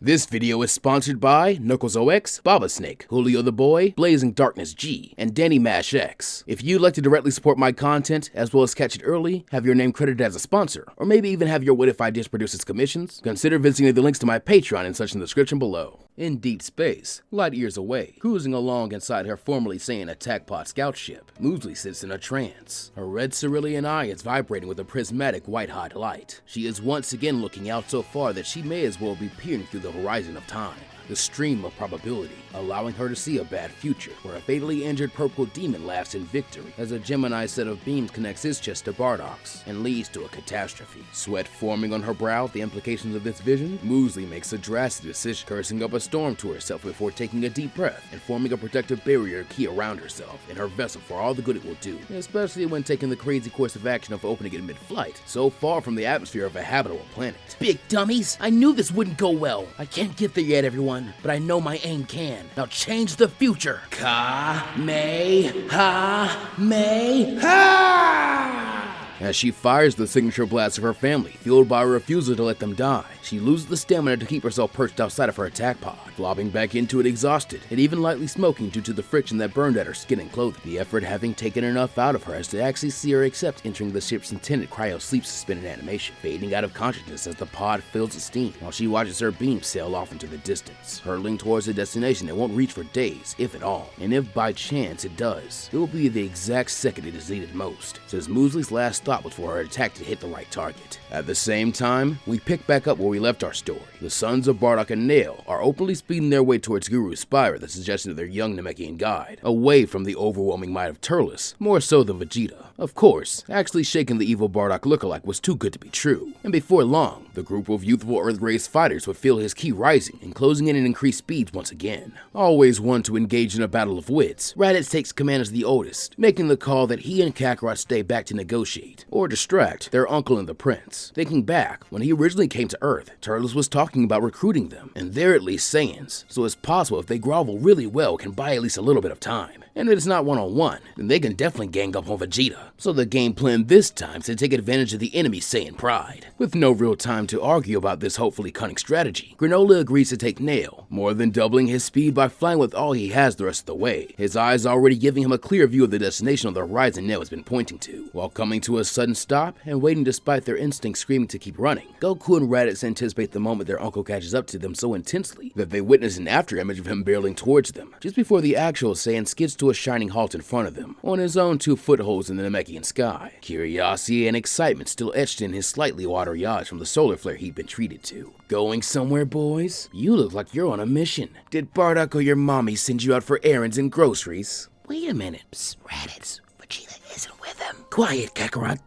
This video is sponsored by KnucklesOX, Baba Snake, Julio the Boy, Blazing Darkness G, and Danny Mash X. If you'd like to directly support my content, as well as catch it early, have your name credited as a sponsor, or maybe even have your What If Ideas produce its commissions, consider visiting the links to my Patreon and such in the description below. In deep space, light years away, cruising along inside her formerly Saiyan attack pod scout ship, Musli sits in a trance. Her red cerulean eye is vibrating with a prismatic white-hot light. She is once again looking out so far that she may as well be peering through the horizon of time, the stream of probability, allowing her to see a bad future where a fatally injured purple demon laughs in victory as a Gemini set of beams connects his chest to Bardock's and leads to a catastrophe. Sweat forming on her brow at the implications of this vision, Musli makes a drastic decision, cursing up a storm to herself before taking a deep breath and forming a protective barrier key around herself and her vessel for all the good it will do, especially when taking the crazy course of action of opening it mid-flight, so far from the atmosphere of a habitable planet. Big dummies! I knew this wouldn't go well. I can't get there yet, everyone, but I know my aim can. Now change the future. Ka-me-ha-me-ha! As she fires the signature blast of her family, fueled by a refusal to let them die, she loses the stamina to keep herself perched outside of her attack pod, flopping back into it exhausted, and even lightly smoking due to the friction that burned at her skin and clothing, the effort having taken enough out of her as to actually see her accept entering the ship's intended cryo-sleep suspended animation, fading out of consciousness as the pod fills with steam, while she watches her beam sail off into the distance, hurtling towards a destination it won't reach for days, if at all, and if by chance it does, it will be the exact second it is needed most, since Musli's last thought was for her attack to hit the right target. At the same time, we pick back up where we left our story. The sons of Bardock and Nail are openly speeding their way towards Guru's spire at the suggestion of their young Namekian guide, away from the overwhelming might of Turles, more so than Vegeta. Of course, actually shaking the evil Bardock lookalike was too good to be true, and before long, the group of youthful Earth-raised fighters would feel his ki rising and closing in and increased speeds once again. Always one to engage in a battle of wits, Raditz takes command as the oldest, making the call that he and Kakarot stay back to negotiate, or distract their uncle and the prince. Thinking back, when he originally came to Earth, Turles was talking about recruiting them, and they're at least Saiyans, so it's possible if they grovel really well can buy at least a little bit of time. And if it's not one-on-one, then they can definitely gang up on Vegeta. So the game plan this time is to take advantage of the enemy's Saiyan pride. With no real time to argue about this hopefully cunning strategy, Granola agrees to take Nail, more than doubling his speed by flying with all he has the rest of the way, his eyes already giving him a clear view of the destination on the horizon Nail has been pointing to. While coming to a sudden stop and waiting despite their instincts screaming to keep running, Goku and Raditz anticipate the moment their uncle catches up to them so intensely that they witness an afterimage of him barreling towards them, just before the actual Saiyan skids to a shining halt in front of them, on his own 2 footholds in the Namekian sky. Curiosity and excitement still etched in his slightly watery eyes from the solar flare he'd been treated to. Going somewhere, boys? You look like you're on a mission. Did Bardock or your mommy send you out for errands and groceries? Wait a minute. Psst, Raditz. Vegeta isn't with him. Quiet, Kakarot.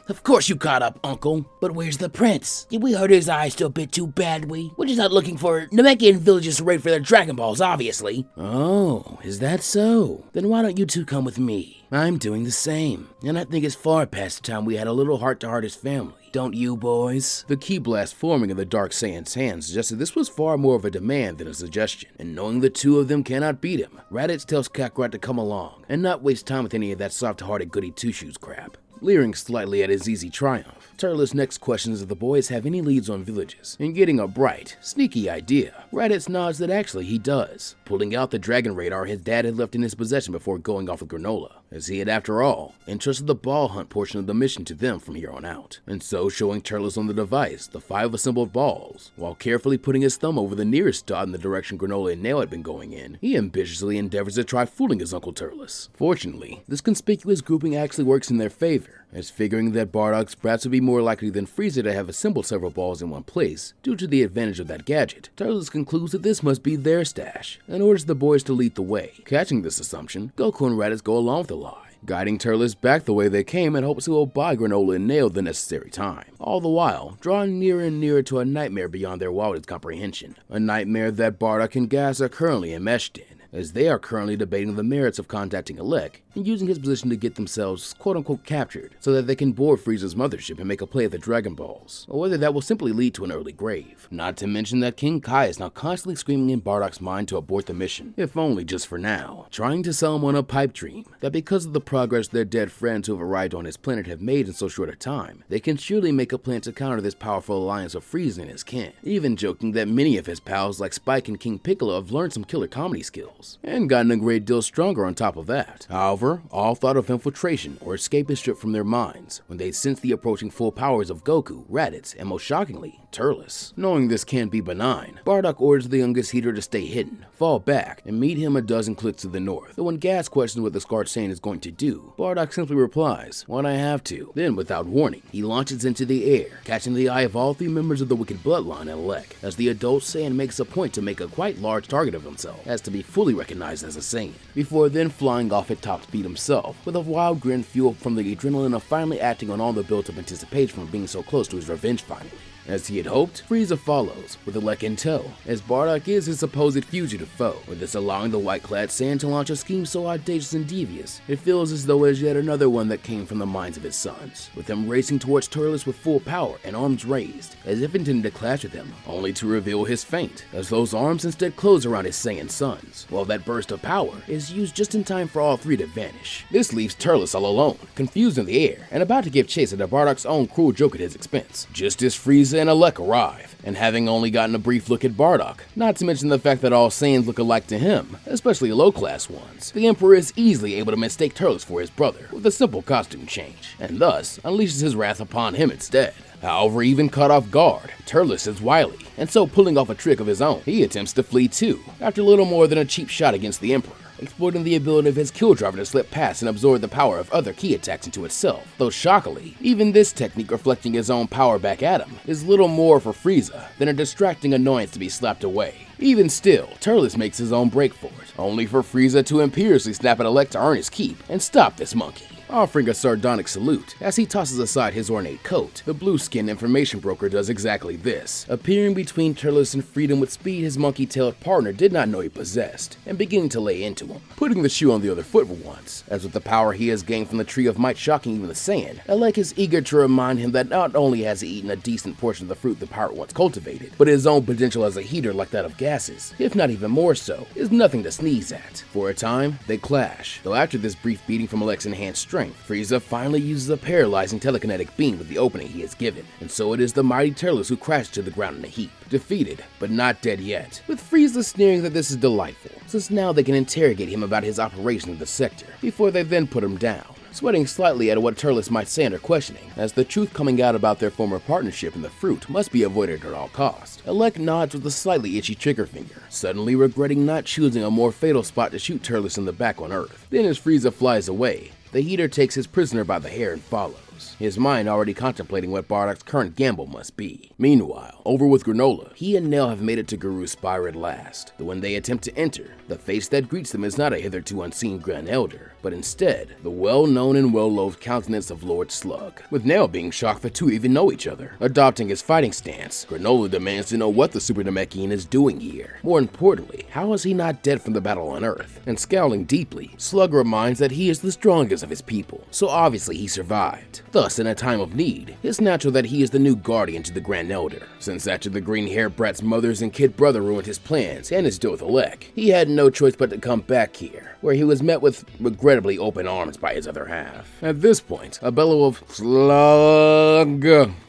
Of course you caught up, Uncle. But where's the prince? Did we hurt his eyes still a bit too badly? We're just out looking for Namekian villages to raid for their Dragon Balls, obviously. Oh, is that so? Then why don't you two come with me? I'm doing the same, and I think it's far past the time we had a little heart-to-heart as family. Don't you, boys? The ki blast forming in the Dark Saiyan's hands suggested this was far more of a demand than a suggestion, and knowing the two of them cannot beat him, Raditz tells Kakarot to come along, and not waste time with any of that soft-hearted goody two-shoes crap. Leering slightly at his easy triumph, Turles next questions if the boys have any leads on villages, and getting a bright, sneaky idea, Raditz nods that actually he does, pulling out the dragon radar his dad had left in his possession before going off with Granola, as he had after all entrusted the ball hunt portion of the mission to them from here on out, and so showing Turles on the device the 5 assembled balls, while carefully putting his thumb over the nearest dot in the direction Granola and Nail had been going in, he ambitiously endeavors to try fooling his Uncle Turles. Fortunately, this conspicuous grouping actually works in their favor, as figuring that Bardock's brats would be more likely than Frieza to have assembled several balls in one place due to the advantage of that gadget, Turles concludes that this must be their stash and orders the boys to lead the way. Catching this assumption, Goku and Raditz go along with the lie, guiding Turles back the way they came in hopes he will buy Granola and Nail the necessary time, all the while drawing nearer and nearer to a nightmare beyond their wildest comprehension, a nightmare that Bardock and Gas are currently enmeshed in, as they are currently debating the merits of contacting Alec and using his position to get themselves quote-unquote captured so that they can board Frieza's mothership and make a play at the Dragon Balls, or whether that will simply lead to an early grave. Not to mention that King Kai is now constantly screaming in Bardock's mind to abort the mission, if only just for now, trying to sell him on a pipe dream that because of the progress their dead friends who have arrived on his planet have made in so short a time, they can surely make a plan to counter this powerful alliance of Frieza and his kin, even joking that many of his pals like Spike and King Piccolo have learned some killer comedy skills, and gotten a great deal stronger on top of that. However, all thought of infiltration or escape is stripped from their minds when they sense the approaching full powers of Goku, Raditz, and most shockingly, Turles. Knowing this can't be benign, Bardock orders the youngest Heater to stay hidden, fall back, and meet him a dozen clicks to the north. But when Gas questions what the Scarred Saiyan is going to do, Bardock simply replies, "When I have to." Then, without warning, he launches into the air, catching the eye of all three members of the Wicked Bloodline and Elec, as the adult Saiyan makes a point to make a quite large target of himself, as to be fully recognized as a Saiyan, before then flying off at top speed himself, with a wild grin fueled from the adrenaline of finally acting on all the built-up anticipation from being so close to his revenge finally. As he had hoped, Frieza follows, with Elec in tow, as Bardock is his supposed fugitive foe, with this allowing the white-clad Saiyan to launch a scheme so audacious and devious, it feels as though it is yet another one that came from the minds of his sons, with him racing towards Turles with full power and arms raised, as if intending to clash with him, only to reveal his feint, as those arms instead close around his Saiyan sons, while that burst of power is used just in time for all three to vanish. This leaves Turles all alone, confused in the air, and about to give chase at Bardock's own cruel joke at his expense, just as Frieza and Elec arrive, and having only gotten a brief look at Bardock, not to mention the fact that all Saiyans look alike to him, especially low-class ones, the Emperor is easily able to mistake Turles for his brother with a simple costume change, and thus unleashes his wrath upon him instead. However, even caught off guard, Turles is wily, and so pulling off a trick of his own, he attempts to flee too, after little more than a cheap shot against the Emperor, exploiting the ability of his kill driver to slip past and absorb the power of other key attacks into itself, though shockingly, even this technique reflecting his own power back at him is little more for Frieza than a distracting annoyance to be slapped away. Even still, Turles makes his own break for it, only for Frieza to imperiously snap at Elec to earn his keep and stop this monkey, offering a sardonic salute as he tosses aside his ornate coat. The blue-skinned information broker does exactly this, appearing between Turles and freedom with speed his monkey-tailed partner did not know he possessed, and beginning to lay into him, putting the shoe on the other foot for once, as with the power he has gained from the Tree of Might shocking even the Saiyan, Elec is eager to remind him that not only has he eaten a decent portion of the fruit the pirate once cultivated, but his own potential as a heater like that of gases, if not even more so, is nothing to sneeze at. For a time, they clash, though after this brief beating from Elec's enhanced strength, Frieza finally uses a paralyzing telekinetic beam with the opening he has given, and so it is the mighty Turles who crashes to the ground in a heap, defeated, but not dead yet, with Frieza sneering that this is delightful, since now they can interrogate him about his operation of the sector, before they then put him down, sweating slightly at what Turles might say under questioning, as the truth coming out about their former partnership in the fruit must be avoided at all costs. Elec nods with a slightly itchy trigger finger, suddenly regretting not choosing a more fatal spot to shoot Turles in the back on Earth. Then as Frieza flies away, the Heater takes his prisoner by the hair and follows, his mind already contemplating what Bardock's current gamble must be. Meanwhile, over with Granola, he and Nail have made it to Guru's spire at last, though when they attempt to enter, the face that greets them is not a hitherto unseen Grand Elder, but instead, the well-known and well-loathed countenance of Lord Slug, with Nail being shocked the two even know each other. Adopting his fighting stance, Granola demands to know what the Super Namekian is doing here. More importantly, how is he not dead from the battle on Earth? And scowling deeply, Slug reminds that he is the strongest of his people, so obviously he survived. Thus, in a time of need, it's natural that he is the new guardian to the Grand Elder, since after the green-haired brat's mother's and kid brother ruined his plans and his deal with Elec, he had no choice but to come back here, where he was met with regrettably open arms by his other half. At this point, a bellow of "Slug"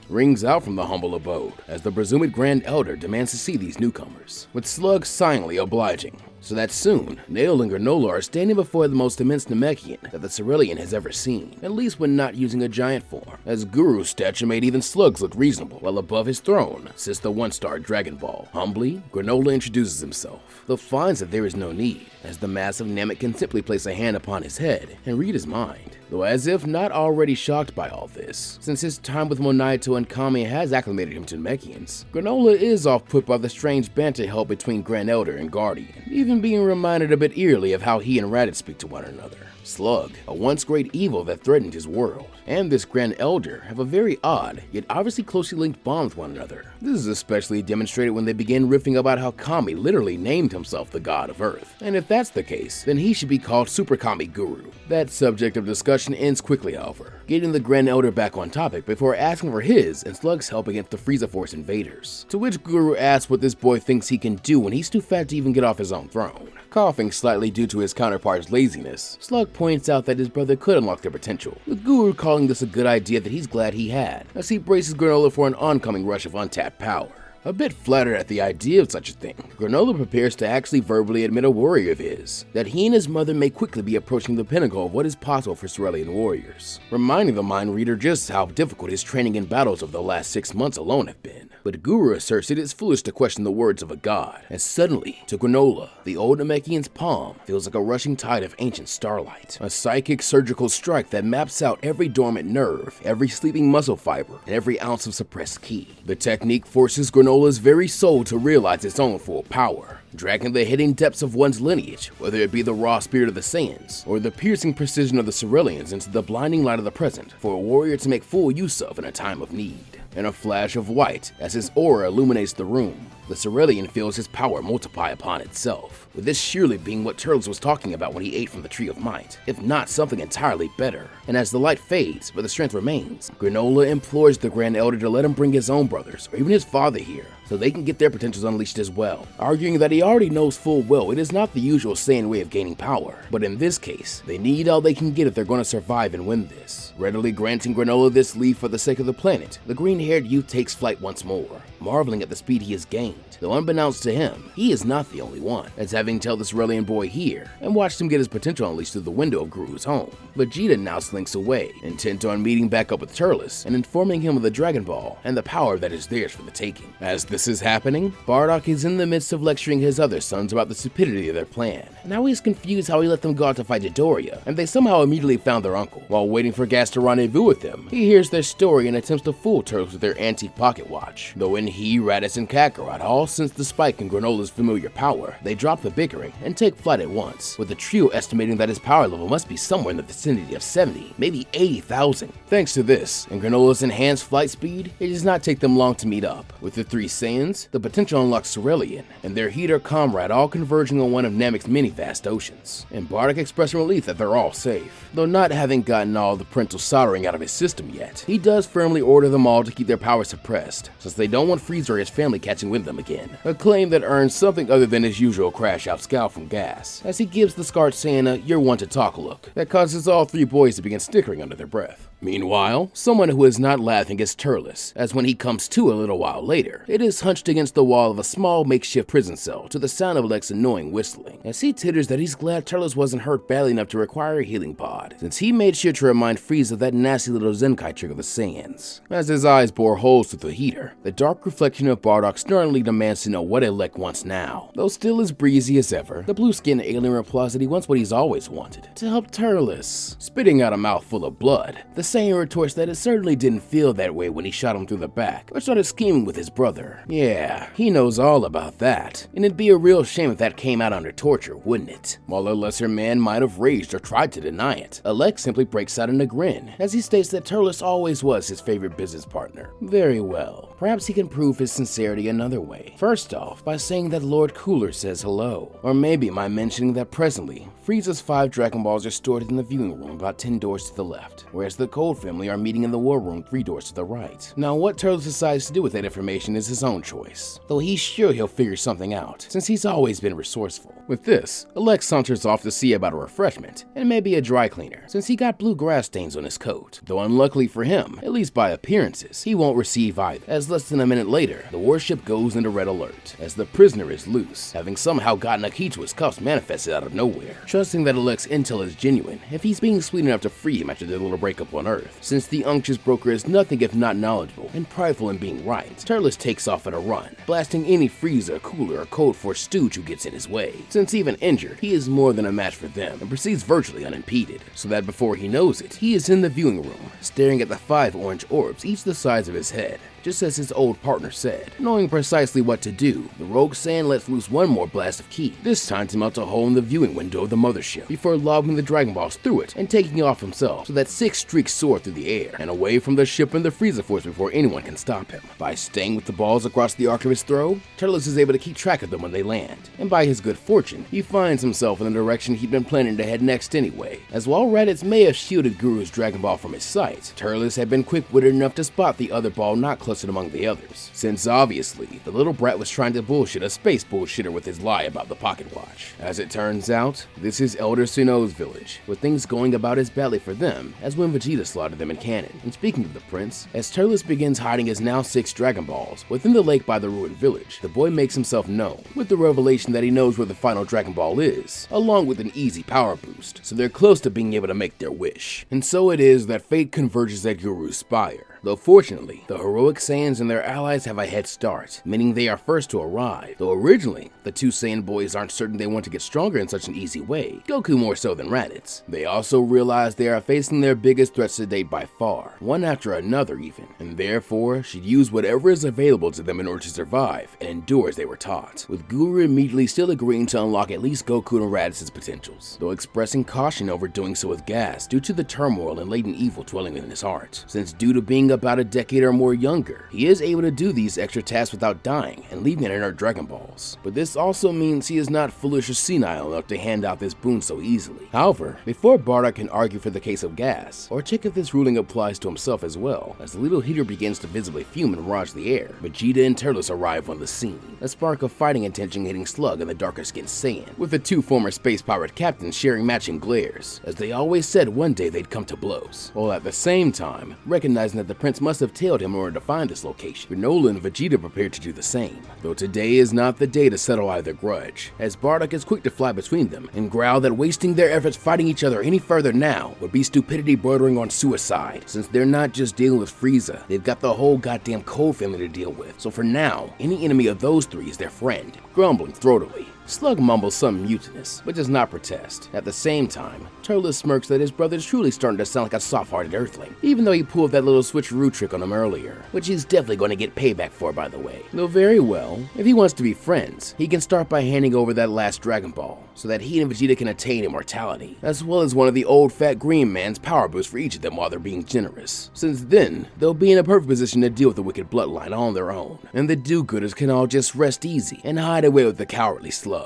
rings out from the humble abode, as the presumed Grand Elder demands to see these newcomers, with Slug silently obliging, so that soon, Nail and Granola are standing before the most immense Namekian that the Cerulean has ever seen, at least when not using a giant form, as Guru's stature made even Slugs look reasonable, while above his throne sits the one-star Dragon Ball. Humbly, Granola introduces himself, though finds that there is no need, as the massive Namek can simply place a hand upon his head and read his mind. Though as if not already shocked by all this, since his time with Monaito and Kami has acclimated him to Namekians, Granola is off-put by the strange banter held between Grand Elder and Guardian, even being reminded a bit eerily of how he and Raditz speak to one another. Slug, a once great evil that threatened his world, and this Grand Elder have a very odd, yet obviously closely linked bond with one another. This is especially demonstrated when they begin riffing about how Kami literally named himself the god of Earth. And if that's the case, then he should be called Super Kami Guru. That subject of discussion ends quickly, however, getting the Grand Elder back on topic before asking for his and Slug's help against the Frieza Force invaders. To which Guru asks what this boy thinks he can do when he's too fat to even get off his own throne. Coughing slightly due to his counterpart's laziness, Slug points out that his brother could unlock their potential, with Guru calling this a good idea that he's glad he had, as he braces Granola for an oncoming rush of untapped power. A bit flattered at the idea of such a thing, Granola prepares to actually verbally admit a worry of his, that he and his mother may quickly be approaching the pinnacle of what is possible for Cerulean warriors, reminding the mind reader just how difficult his training in battles of the last 6 months alone have been. But Guru asserts it is foolish to question the words of a god, and suddenly, to Granola, the old Namekian's palm feels like a rushing tide of ancient starlight, a psychic surgical strike that maps out every dormant nerve, every sleeping muscle fiber, and every ounce of suppressed ki. The technique forces Granola's very soul to realize its own full power, dragging the hidden depths of one's lineage, whether it be the raw spirit of the Saiyans, or the piercing precision of the Ceruleans, into the blinding light of the present, for a warrior to make full use of in a time of need. In a flash of white, as his aura illuminates the room, the Cerulean feels his power multiply upon itself, with this surely being what Turles was talking about when he ate from the Tree of Might, if not something entirely better. And as the light fades, but the strength remains, Granola implores the Grand Elder to let him bring his own brothers, or even his father here, so they can get their potentials unleashed as well, arguing that he already knows full well it is not the usual Saiyan way of gaining power, but in this case, they need all they can get if they're going to survive and win this. Readily granting Granola this leave for the sake of the planet, the green-haired youth takes flight once more, marveling at the speed he has gained, though unbeknownst to him, he is not the only one, as having tailed this Cerulean boy here, and watched him get his potential unleashed through the window of Guru's home. Vegeta now slinks away, intent on meeting back up with Turles, and informing him of the Dragon Ball, and the power that is theirs for the taking. As this is happening, Bardock is in the midst of lecturing his other sons about the stupidity of their plan. Now he's confused how he let them go out to fight Doria, and they somehow immediately found their uncle. While waiting for Gas to rendezvous with them, he hears their story and attempts to fool Turles with their antique pocket watch. Though when he, Raditz, and Kakarot all sense the spike in Granola's familiar power, they drop the bickering and take flight at once, with the trio estimating that his power level must be somewhere in the vicinity of 70, maybe 80,000. Thanks to this, and Granola's enhanced flight speed, it does not take them long to meet up. With the three Saiyans, the potential unlocks Cerulean, and their heater comrade all converging on one of Namek's many vast oceans, and Bardock expressing relief that they're all safe. Though not having gotten all the parental soldering out of his system yet, he does firmly order them all to keep their power suppressed, since they don't want Frieza or his family catching with them again, a claim that earns something other than his usual crash-out scowl from Gas, as he gives the scarred Saiyan a "you're one to talk" look that causes all three boys to begin snickering under their breath. Meanwhile, someone who is not laughing is Turles, as when he comes to a little while later, it is hunched against the wall of a small makeshift prison cell to the sound of Lek's annoying whistling, as he titters that he's glad Turles wasn't hurt badly enough to require a healing pod, since he made sure to remind Frieza of that nasty little Zenkai trick of the Saiyans. As his eyes bore holes through the heater, the dark reflection of Bardock sternly demands to know what Lek wants now. Though still as breezy as ever, the blue-skinned alien replies that he wants what he's always wanted, to help Turles. Spitting out a mouthful of blood, the Saiyan retorts that it certainly didn't feel that way when he shot him through the back, but started scheming with his brother. Yeah, he knows all about that, and it'd be a real shame if that came out under torture, wouldn't it? While a lesser man might have raged or tried to deny it, Lek simply breaks out in a grin, as he states that Turles always was his favorite business partner. Very well, perhaps he can prove his sincerity another way. First off, by saying that Lord Cooler says hello, or maybe by mentioning that presently, Frieza's 5 Dragon Balls are stored in the viewing room about 10 doors to the left, whereas the Cold family are meeting in the war room 3 doors to the right. Now what Turles decides to do with that information is his own choice, though he's sure he'll figure something out, since he's always been resourceful. With this, Alex saunters off to see about a refreshment, and maybe a dry cleaner, since he got blue grass stains on his coat. Though unluckily for him, at least by appearances, he won't receive either, as less than a minute later, the warship goes into red alert, as the prisoner is loose, having somehow gotten a key to his cuffs manifested out of nowhere. Trusting that Alex's intel is genuine, if he's being sweet enough to free him after their little breakup on Earth, since the unctuous broker is nothing if not knowledgeable and prideful in being right, Turles takes off on a run, blasting any Frieza, Cooler, or Cold Force stooge who gets in his way. Since even injured, he is more than a match for them and proceeds virtually unimpeded, so that before he knows it, he is in the viewing room, staring at the 5 orange orbs, each the size of his head, just as his old partner said. Knowing precisely what to do, the rogue Saiyan lets loose one more blast of ki, this time to melt a hole in the viewing window of the mothership, before lobbing the Dragon Balls through it and taking off himself so that 6 streaks soar through the air and away from the ship and the Frieza Force before anyone can stop him. By staying with the balls across the arc of his throw, Turles is able to keep track of them when they land, and by his good fortune, he finds himself in the direction he'd been planning to head next anyway, as while Raditz may have shielded Guru's Dragon Ball from his sight, Turles had been quick-witted enough to spot the other ball not clustered among the others, since obviously, the little brat was trying to bullshit a space bullshitter with his lie about the pocket watch. As it turns out, this is Elder Sinnoh's village, with things going about as badly for them as when Vegeta slaughtered them in canon. And speaking of the prince, as Turles begins hiding his now 6 Dragon Balls within the lake by the ruined village, the boy makes himself known, with the revelation that he knows where the final Dragon Ball is, along with an easy power boost, so they're close to being able to make their wish. And so it is that fate converges at Guru's spire. Though fortunately, the heroic Saiyans and their allies have a head start, meaning they are first to arrive. Though originally, the 2 Saiyan boys aren't certain they want to get stronger in such an easy way, Goku more so than Raditz. They also realize they are facing their biggest threats to date by far, one after another even, and therefore should use whatever is available to them in order to survive and endure as they were taught, with Guru immediately still agreeing to unlock at least Goku and Raditz's potentials, though expressing caution over doing so with gas due to the turmoil and latent evil dwelling in his heart, since due to being about a decade or more younger, he is able to do these extra tasks without dying and leaving inert Dragon Balls. But this also means he is not foolish or senile enough to hand out this boon so easily. However, before Bardock can argue for the case of gas, or check if this ruling applies to himself as well, as the little heater begins to visibly fume and mirage the air, Vegeta and Turles arrive on the scene, a spark of fighting intention hitting Slug and the darker-skinned Saiyan, with the 2 former space pirate captains sharing matching glares, as they always said one day they'd come to blows, while at the same time, recognizing that the prince must have tailed him in order to find this location. Granola and Vegeta prepared to do the same, though today is not the day to settle either grudge, as Bardock is quick to fly between them and growl that wasting their efforts fighting each other any further now would be stupidity bordering on suicide, since they're not just dealing with Frieza, they've got the whole goddamn Cold family to deal with, so for now, any enemy of those 3 is their friend. Grumbling throatily, Slug mumbles something mutinous, but does not protest. At the same time, Turles smirks that his brother is truly starting to sound like a soft-hearted earthling, even though he pulled that little switcheroo trick on him earlier, which he's definitely going to get payback for, by the way. Though very well, if he wants to be friends, he can start by handing over that last Dragon Ball, so that he and Vegeta can attain immortality, as well as one of the old fat green man's power boosts for each of them while they're being generous, since then, they'll be in a perfect position to deal with the wicked bloodline on their own, and the do-gooders can all just rest easy and hide away with the cowardly Slugs.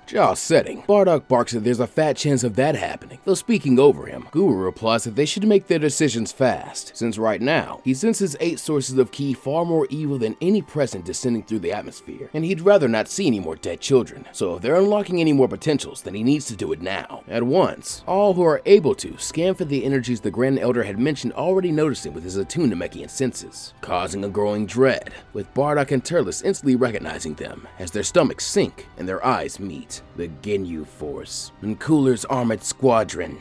Jaw setting, Bardock barks that there's a fat chance of that happening, though speaking over him, Guru replies that they should make their decisions fast, since right now, he senses 8 sources of ki far more evil than any present descending through the atmosphere, and he'd rather not see any more dead children, so if they're unlocking any more potentials, then he needs to do it now. At once, all who are able to scan for the energies the Grand Elder had mentioned already noticing with his attuned Namekian senses, causing a growing dread, with Bardock and Turles instantly recognizing them, as their stomachs sink and their eyes meet. The Ginyu Force and Cooler's Armored Squadron.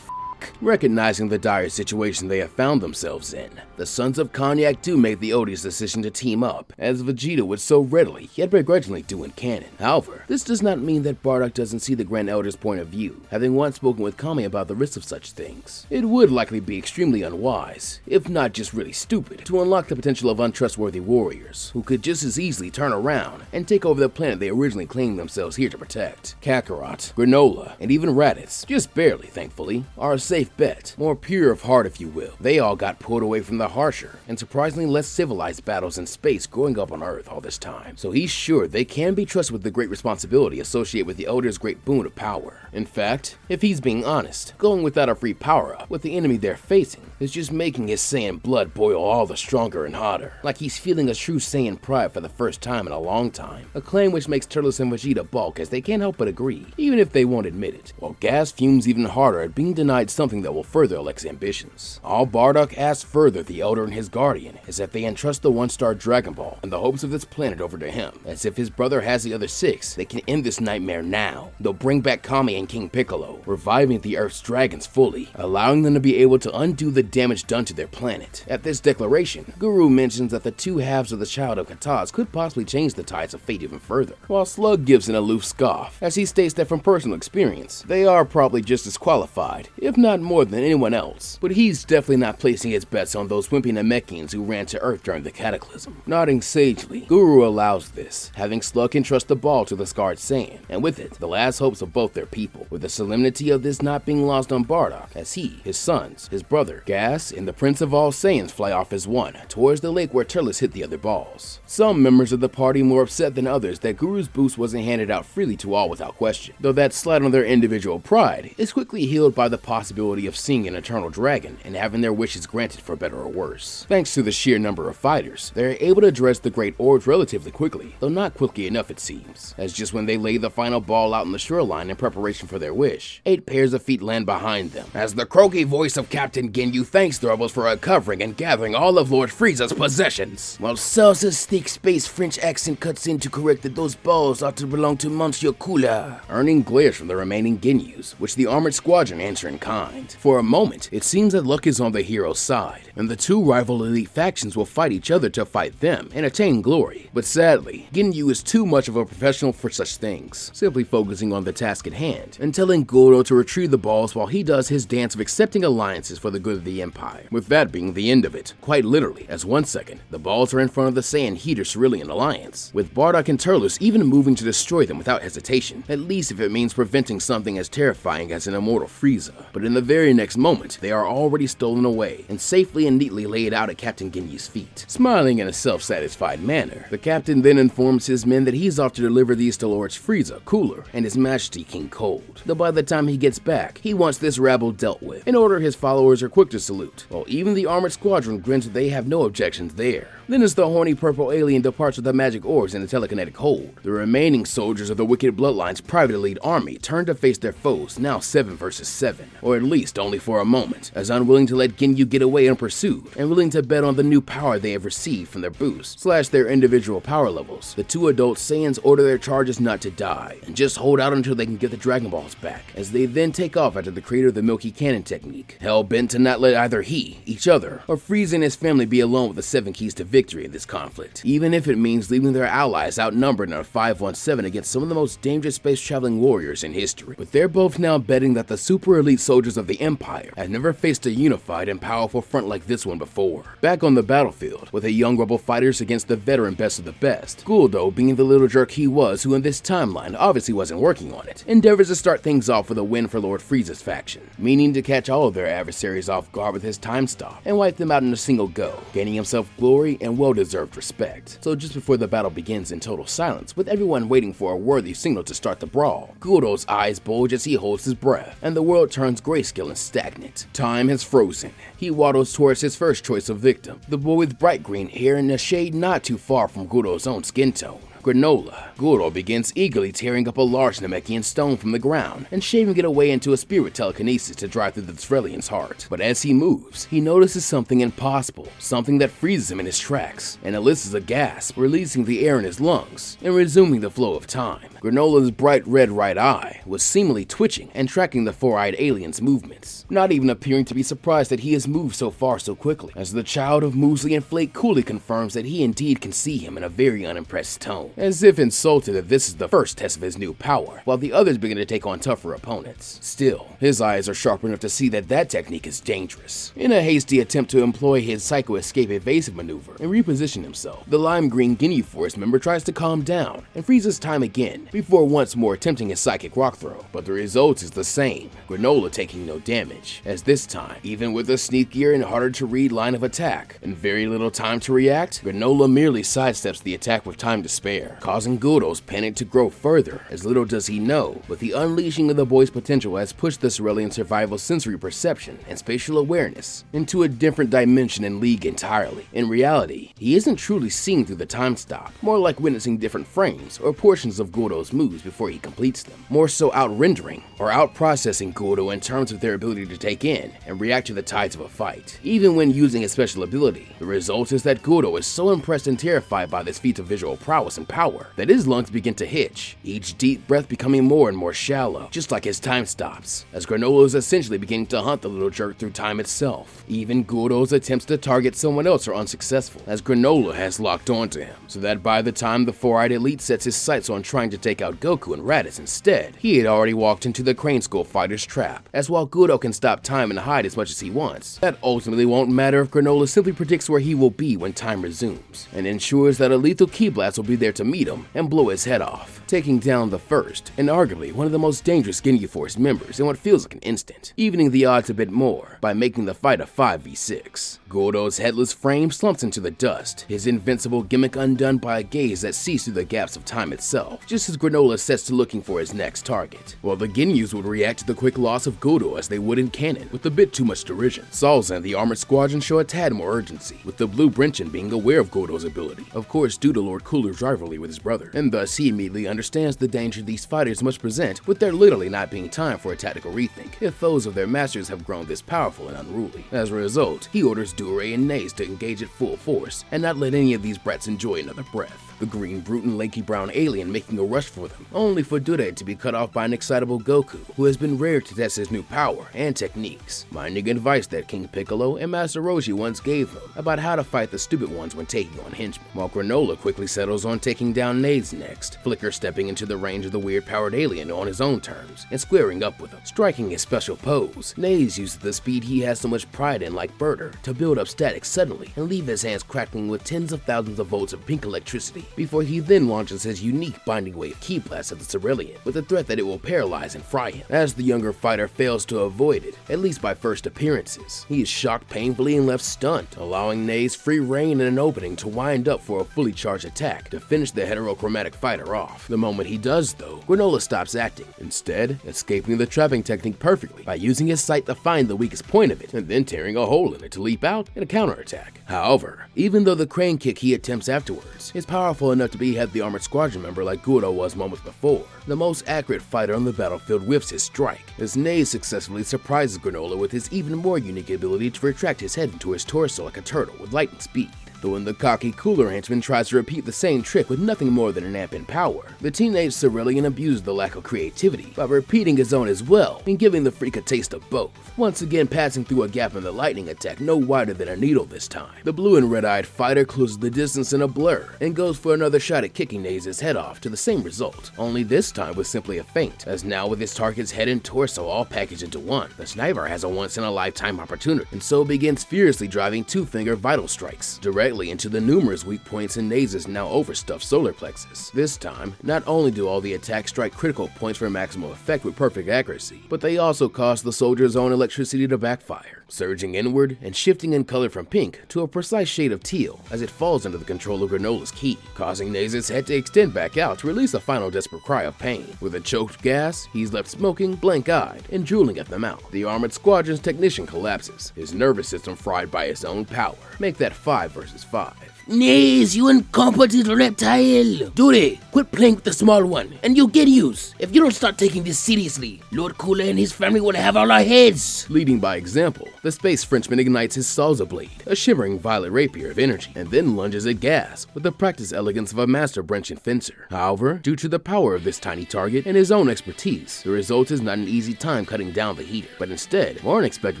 Recognizing the dire situation they have found themselves in, the Sons of Cognac do make the odious decision to team up, as Vegeta would so readily yet begrudgingly do in canon. However, this does not mean that Bardock doesn't see the Grand Elder's point of view, having once spoken with Kami about the risks of such things. It would likely be extremely unwise, if not just really stupid, to unlock the potential of untrustworthy warriors, who could just as easily turn around and take over the planet they originally claimed themselves here to protect. Kakarot, Granola, and even Raditz, just barely thankfully, are a safe bet, more pure of heart if you will. They all got pulled away from the harsher and surprisingly less civilized battles in space growing up on Earth all this time, so he's sure they can be trusted with the great responsibility associated with the Elder's great boon of power. In fact, if he's being honest, going without a free power-up with the enemy they're facing is just making his Saiyan blood boil all the stronger and hotter, like he's feeling a true Saiyan pride for the first time in a long time, a claim which makes Turles and Vegeta balk as they can't help but agree, even if they won't admit it, while Gas fumes even harder at being denied something that will further Alex's ambitions. All Bardock asks further the Elder and his guardian is that they entrust the one-star Dragon Ball and the hopes of this planet over to him, as if his brother has the other 6, they can end this nightmare now. They'll bring back Kami and King Piccolo, reviving the Earth's dragons fully, allowing them to be able to undo the damage done to their planet. At this declaration, Guru mentions that the 2 halves of the child of Kataz could possibly change the tides of fate even further, while Slug gives an aloof scoff, as he states that from personal experience, they are probably just as qualified, if not more than anyone else, but he's definitely not placing his bets on those wimpy Namekians who ran to Earth during the Cataclysm. Nodding sagely, Guru allows this, having Slug entrust the ball to the scarred Saiyan, and with it, the last hopes of both their people, with the solemnity of this not being lost on Bardock, as he, his sons, his brother, Gas, and the Prince of all Saiyans fly off as one, towards the lake where Turles hit the other balls. Some members of the party more upset than others that Guru's boost wasn't handed out freely to all without question, though that slight on their individual pride is quickly healed by the possibility of seeing an eternal dragon and having their wishes granted for better or worse. Thanks to the sheer number of fighters, they're able to address the great orbs relatively quickly, though not quickly enough it seems, as just when they lay the final ball out in the shoreline in preparation for their wish, 8 pairs of feet land behind them, as the croaky voice of Captain Ginyu thanks the rebels for recovering and gathering all of Lord Frieza's possessions, while Salsa's thick space French accent cuts in to correct that those balls ought to belong to Monsieur Kula, earning glares from the remaining Ginyus, which the Armored Squadron answer in kind. For a moment, it seems that luck is on the hero's side, and the two rival elite factions will fight each other to fight them and attain glory. But sadly, Ginyu is too much of a professional for such things, simply focusing on the task at hand, and telling Goro to retrieve the balls while he does his dance of accepting alliances for the good of the Empire, with that being the end of it, quite literally, as one second, the balls are in front of the Saiyan Heater Cerulean Alliance, with Bardock and Turles even moving to destroy them without hesitation, at least if it means preventing something as terrifying as an immortal Frieza. But in the very next moment, they are already stolen away, and safely and neatly laid out at Captain Ginyu's feet. Smiling in a self-satisfied manner, the captain then informs his men that he's off to deliver these to Lords Frieza, Cooler, and His Majesty King Cold, though by the time he gets back, he wants this rabble dealt with, in order his followers are quick to salute, while even the Armored Squadron grins that they have no objections there. Then as the horny purple alien departs with the magic orbs and the telekinetic hold, the remaining soldiers of the Wicked Bloodline's private elite army turn to face their foes, now 7 versus 7, or at least only for a moment, as unwilling to let Ginyu get away unpursued, and willing to bet on the new power they have received from their boost, / their individual power levels. The two adult Saiyans order their charges not to die, and just hold out until they can get the Dragon Balls back, as they then take off after the creator of the Milky Cannon technique, hell-bent to not let either he, each other, or Frieza and his family be alone with the 7 keys to victory in this conflict, even if it means leaving their allies outnumbered in a 5-on-7 against some of the most dangerous space-traveling warriors in history. But they're both now betting that the super elite soldiers of the Empire have never faced a unified and powerful front like this one before. Back on the battlefield, with the young rebel fighters against the veteran best of the best, Guldo, being the little jerk he was who in this timeline obviously wasn't working on it, endeavors to start things off with a win for Lord Frieza's faction, meaning to catch all of their adversaries off guard with his time stop and wipe them out in a single go, gaining himself glory and well-deserved respect. So just before the battle begins in total silence, with everyone waiting for a worthy signal to start the brawl, Guldo's eyes bulge as he holds his breath, and the world turns grayscale and stagnant. Time has frozen. He waddles towards his first choice of victim, the boy with bright green hair and a shade not too far from Guldo's own skin tone. Granola. Guldo begins eagerly tearing up a large Namekian stone from the ground and shaving it away into a spear with telekinesis to drive through the Turlesian's heart. But as he moves, he notices something impossible, something that freezes him in his tracks, and elicits a gasp, releasing the air in his lungs and resuming the flow of time. Granola's bright red right eye was seemingly twitching and tracking the four-eyed alien's movements, not even appearing to be surprised that he has moved so far so quickly, as the child of Musli and Flake coolly confirms that he indeed can see him in a very unimpressed tone, as if insulted that this is the first test of his new power, while the others begin to take on tougher opponents. Still, his eyes are sharp enough to see that that technique is dangerous. In a hasty attempt to employ his psycho escape evasive maneuver and reposition himself, the lime green Ginyu Force member tries to calm down and freezes time again, before once more attempting his psychic rock throw, but the result is the same, Granola taking no damage, as this time, even with a sneakier and harder to read line of attack, and very little time to react, Granola merely sidesteps the attack with time to spare, causing Guldo's panic to grow further, as little does he know, but the unleashing of the boy's potential has pushed the Cerulean survival sensory perception and spatial awareness into a different dimension and league entirely. In reality, he isn't truly seeing through the time stop, more like witnessing different frames or portions of Guldo's moves before he completes them, more so out-rendering or out-processing Guldo in terms of their ability to take in and react to the tides of a fight. Even when using his special ability, the result is that Guldo is so impressed and terrified by this feat of visual prowess and power that his lungs begin to hitch, each deep breath becoming more and more shallow, just like his time stops, as Granola is essentially beginning to hunt the little jerk through time itself. Even Guro's attempts to target someone else are unsuccessful, as Granola has locked onto him, so that by the time the four-eyed elite sets his sights on trying to take out Goku and Raditz instead, he had already walked into the Crane Skull fighter's trap. As while Guro can stop time and hide as much as he wants, that ultimately won't matter if Granola simply predicts where he will be when time resumes, and ensures that a lethal ki blast will be there to meet him and blow his head off, taking down the first, and arguably one of the most dangerous Ginyu Force members in what feels like an instant, evening the odds a bit more by making the fight a 5v6. Guro's headless frame slumps into the dust, his invincible gimmick undone by a gaze that sees through the gaps of time itself, just as Granola sets to looking for his next target. While the Ginyus would react to the quick loss of Guro as they would in canon, with a bit too much derision. Salza and the Armored Squadron show a tad more urgency, with the Blue Brinchin being aware of Guro's ability, of course due to Lord Cooler's rivalry with his brother, and thus he immediately understands the danger these fighters must present, with there literally not being time for a tactical rethink if foes of their masters have grown this powerful and unruly. As a result, he orders Dure and Naze to engage at full force, and not let any of these brats enjoy another breath. The green brute and lanky brown alien making a rush for them, only for Dure to be cut off by an excitable Goku, who has been reared to test his new power and techniques, minding advice that King Piccolo and Master Roshi once gave him about how to fight the stupid ones when taking on henchmen, while Granola quickly settles on taking down Naze next, Flicker stepping into the range of the weird-powered alien on his own terms and squaring up with him. Striking his special pose, Naze uses the speed he has so much pride in like Birder to build up static suddenly and leave his hands crackling with tens of thousands of volts of pink electricity, before he then launches his unique binding wave ki blast at the Cerulean, with the threat that it will paralyze and fry him. As the younger fighter fails to avoid it, at least by first appearances, he is shocked painfully and left stunned, allowing Naze free reign and an opening to wind up for a fully charged attack to finish the heterochromatic fighter off. The moment he does though, Granola stops acting, instead escaping the trapping technique perfectly by using his sight to find the weakest point of it, and then tearing a hole in it to leap out in a counterattack. However, even though the crane kick he attempts afterwards is powerful enough to behead the Armored Squadron member like Guro was moments before, the most accurate fighter on the battlefield whiffs his strike, as Naze successfully surprises Granola with his even more unique ability to retract his head into his torso like a turtle with lightning speed. Though when the cocky cooler henchman tries to repeat the same trick with nothing more than an amp in power, the teenage Cerulean abuses the lack of creativity by repeating his own as well and giving the freak a taste of both, once again passing through a gap in the lightning attack no wider than a needle this time. The blue and red-eyed fighter closes the distance in a blur and goes for another shot at kicking Naze's head off to the same result, only this time with simply a feint, as now with his target's head and torso all packaged into one, the sniper has a once-in-a-lifetime opportunity, and so begins furiously driving two-finger vital strikes directly into the numerous weak points in Naze's now overstuffed solar plexus. This time, not only do all the attacks strike critical points for maximum effect with perfect accuracy, but they also cause the soldier's own electricity to backfire, surging inward and shifting in color from pink to a precise shade of teal as it falls under the control of Granola's ki, causing Naze's head to extend back out to release a final desperate cry of pain. With a choked gas, he's left smoking, blank-eyed, and drooling at the mouth. The Armored Squadron's technician collapses, his nervous system fried by his own power. Make that 5 versus 5. Naze, you incompetent reptile! Dure, quit playing with the small one, and you'll get used. If you don't start taking this seriously, Lord Cooler and his family will have all our heads. Leading by example, the space Frenchman ignites his Salza blade, a shimmering violet rapier of energy, and then lunges at Gas with the practiced elegance of a master Brinchin fencer. However, due to the power of this tiny target and his own expertise, the result is not an easy time cutting down the heater, but instead more unexpected